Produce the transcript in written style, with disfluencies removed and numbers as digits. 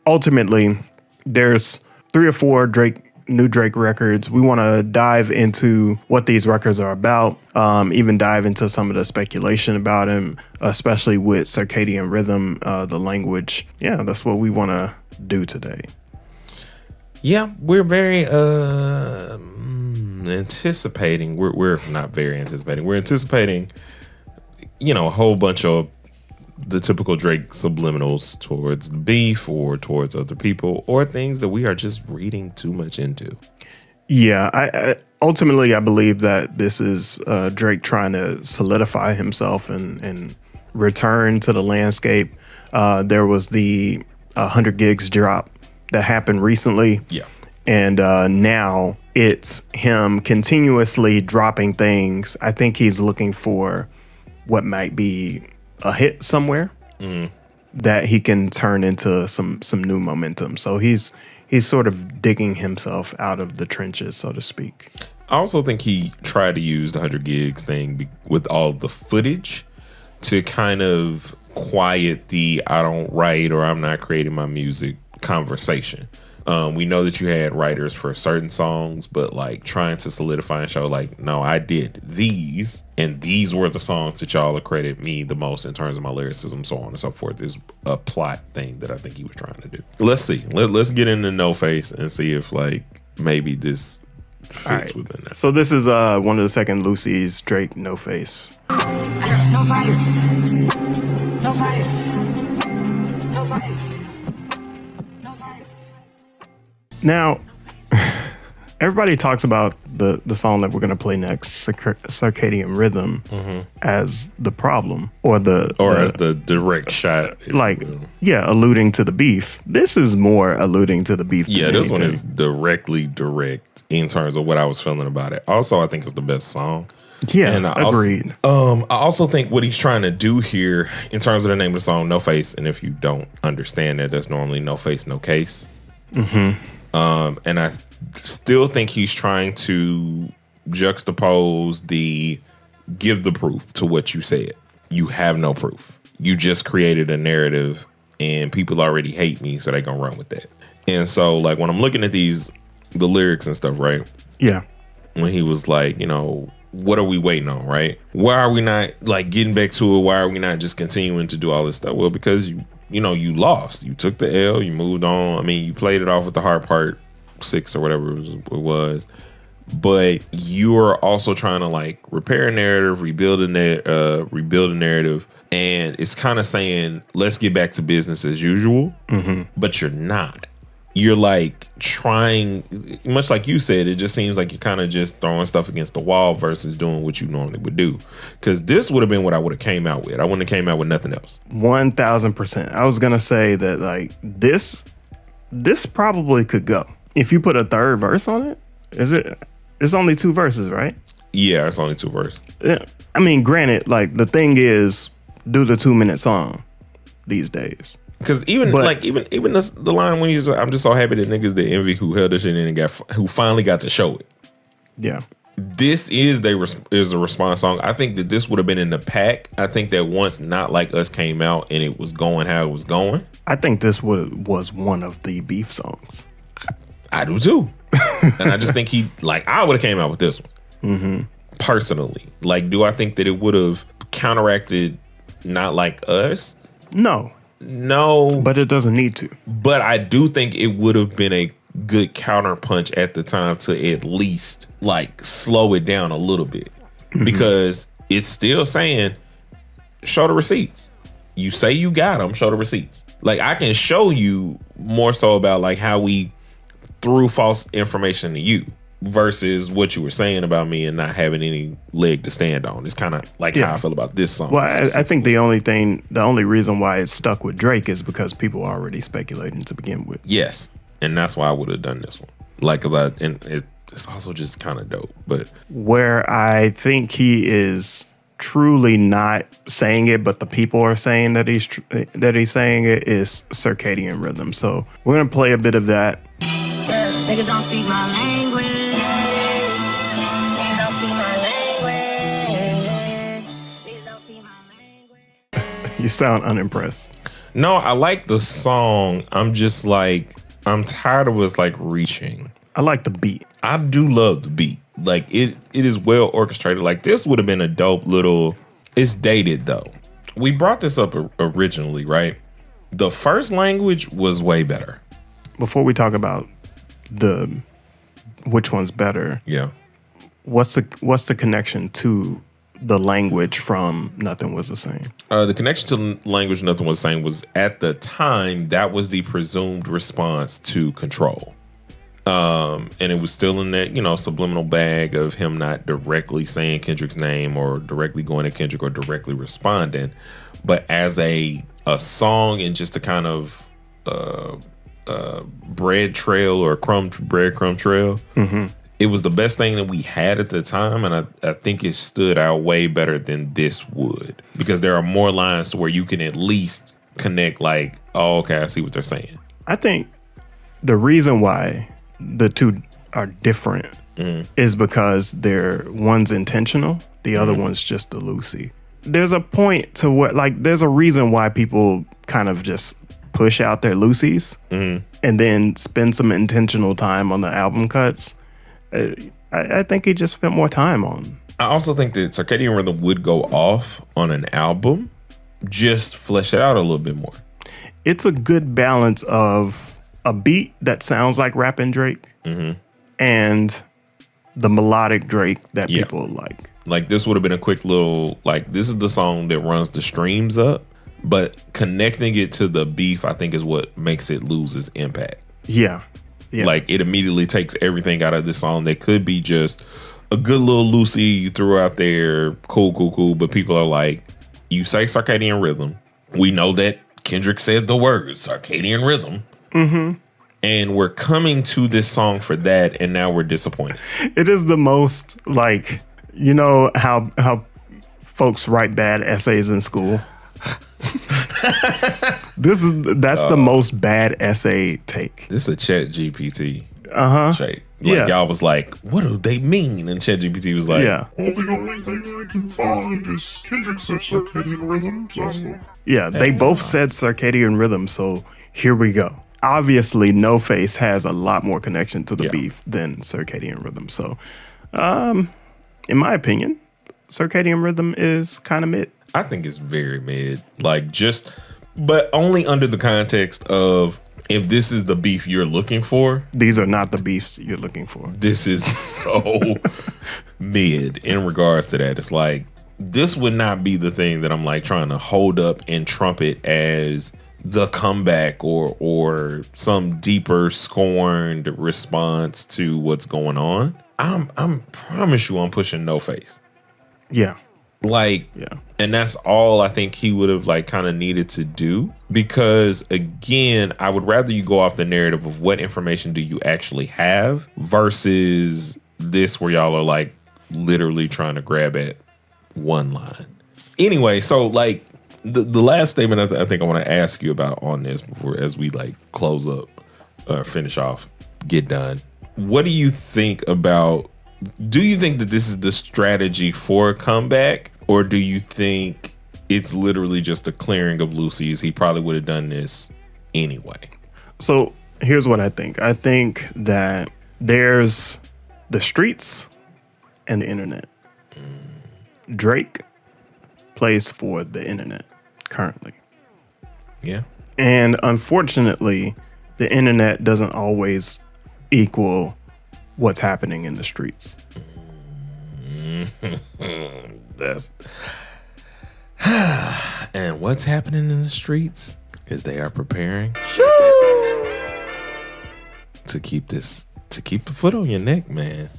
ultimately, there's 3 or 4 new Drake records. We want to dive into what these records are about, even dive into some of the speculation about him, especially with Circadian Rhythm, the language. Yeah, that's what we want to do today. Yeah, we're very anticipating. We're not very anticipating. We're anticipating, a whole bunch of the typical Drake subliminals towards beef or towards other people or things that we are just reading too much into. Yeah, I ultimately I believe that this is Drake trying to solidify himself and return to the landscape. There was the 100 gigs drop that happened recently. Yeah. And now it's him continuously dropping things. I think he's looking for what might be a hit somewhere that he can turn into some new momentum. So he's sort of digging himself out of the trenches, so to speak. I also think he tried to use the 100 gigs thing with all the footage to kind of quiet the I don't write or I'm not creating my music conversation. We know that you had writers for certain songs, but like trying to solidify and show like, no, I did these, and these were the songs that y'all accredit me the most in terms of my lyricism, so on and so forth, is a plot thing that I think he was trying to do. Let's see. Let's get into No Face and see if like maybe this fits within that. So this is one of the second Lucy's Drake No Face. No face. No face. No face. Now, everybody talks about the song that we're going to play next, Circadian Rhythm, as the problem as the direct shot. Alluding to the beef. This is more alluding to the beef. Yeah, this one is directly direct in terms of what I was feeling about it. Also, I think it's the best song. Yeah, and agreed. I also think what he's trying to do here in terms of the name of the song, No Face, and if you don't understand that, that's normally No Face, No Case. And I still think he's trying to juxtapose the give the proof to what you said. You have no proof. You just created a narrative and people already hate me, so they're going to run with that. And so like when I'm looking at the lyrics and stuff, right? Yeah. When he was like, what are we waiting on, right? Why are we not like getting back to it? Why are we not just continuing to do all this stuff? Well, because you lost. You took the L. You moved on. I mean, you played it off with the hard part 6 or whatever it was. But you are also trying to like repair a narrative, rebuild a narrative, and it's kind of saying let's get back to business as usual. But you're not. You're like trying, much like you said, it just seems like you're kind of just throwing stuff against the wall versus doing what you normally would do. Because this would have been what I would have came out with. I wouldn't have came out with nothing else. 1000%. I was going to say that like this probably could go. If you put a third verse on it, it's only 2 verses, right? Yeah, it's only 2 verses. Yeah. I mean, granted, like the thing is, do the 2-minute song these days. Because even the line when he's like, I'm just so happy that niggas that envy who held this shit in and who finally got to show it. Yeah. This is a response song. I think that this would have been in the pack. I think that once Not Like Us came out and it was going how it was going. I think this was one of the beef songs. I do too. And I just think I would have came out with this one. Personally. Like, do I think that it would have counteracted Not Like Us? No. But it doesn't need to. But I do think it would have been a good counterpunch at the time to at least like slow it down a little bit. Because it's still saying, show the receipts. You say you got them, show the receipts. Like I can show you more so about like how we threw false information to you versus what you were saying about me and not having any leg to stand on. It's kind of like how I feel about this song. Well, I think the only reason why it stuck with Drake is because people are already speculating to begin with. Yes. And that's why I would have done this one. Like, it's also just kind of dope. But where I think he is truly not saying it, but the people are saying that he's saying it is Circadian Rhythm. So we're going to play a bit of that. Niggas don't speak my language. Niggas don't speak my language. Niggas don't speak my language. You sound unimpressed. No, I like the song. I'm just like, I'm tired of us like reaching. I like the beat. I do love the beat. Like it is well orchestrated. Like this would have been a dope little. It's dated though. We brought this up originally, right? The first language was way better. Before we talk about which one's better, Yeah. what's the connection to the language from Nothing Was the Same? The connection to language Nothing Was the Same was at the time that was the presumed response to Control. And it was still in that, subliminal bag of him not directly saying Kendrick's name or directly going at Kendrick or directly responding, but as a song and just a kind of bread trail or breadcrumb trail. Mm-hmm. It was the best thing that we had at the time, and I think it stood out way better than this would, because there are more lines to where you can at least connect like, oh, okay, I see what they're saying. I think the reason why the two are different is because one's intentional, the other one's just a Lucy. There's a point to what, like, there's a reason why people kind of just push out their Lucy's and then spend some intentional time on the album cuts. I think he just spent more time on. I also think that Circadian Rhythm would go off on an album, just flesh it out a little bit more. It's a good balance of a beat that sounds like rapping Drake and the melodic Drake that people like. Like this would have been a quick little, like, this is the song that runs the streams up, but connecting it to the beef, I think, is what makes it lose its impact. Yeah. Like it immediately takes everything out of this song that could be just a good little Lucy you threw out there, cool. But people are like, you say Circadian Rhythm. We know that Kendrick said the words Circadian Rhythm. Mm-hmm. And we're coming to this song for that, and now we're disappointed. It is the most, like, how folks write bad essays in school. That's the most bad essay take. This is a Chat GPT. Like, y'all was like, what do they mean? And Chat GPT was like, yeah. Well, the only thing I can find is Kendrick said Circadian Rhythm. So. Yeah, they both said Circadian Rhythm, so here we go. Obviously, No Face has a lot more connection to the beef than Circadian Rhythm. So, in my opinion, Circadian Rhythm is kind of mid. I think it's very mid. Like, but only under the context of, if this is the beef you're looking for, these are not the beefs you're looking for. This is so mid in regards to that. It's like, this would not be the thing that I'm like trying to hold up and trumpet as the comeback or some deeper scorned response to what's going on. I'm promise you I'm pushing No Face. Yeah. Like, and that's all I think he would have like kind of needed to do, because again, I would rather you go off the narrative of what information do you actually have versus this where y'all are like literally trying to grab at one line. Anyway, so like the last statement I think I want to ask you about on this before, as we like close up, finish off, get done. What do you think about? Do you think that this is the strategy for a comeback, or do you think it's literally just a clearing of Lucy's? He probably would have done this anyway. So here's what I think. I think that there's the streets and the internet. Drake plays for the internet currently. Yeah. And unfortunately, the internet doesn't always equal what's happening in the streets. And what's happening in the streets is they are preparing to keep the foot on your neck, man.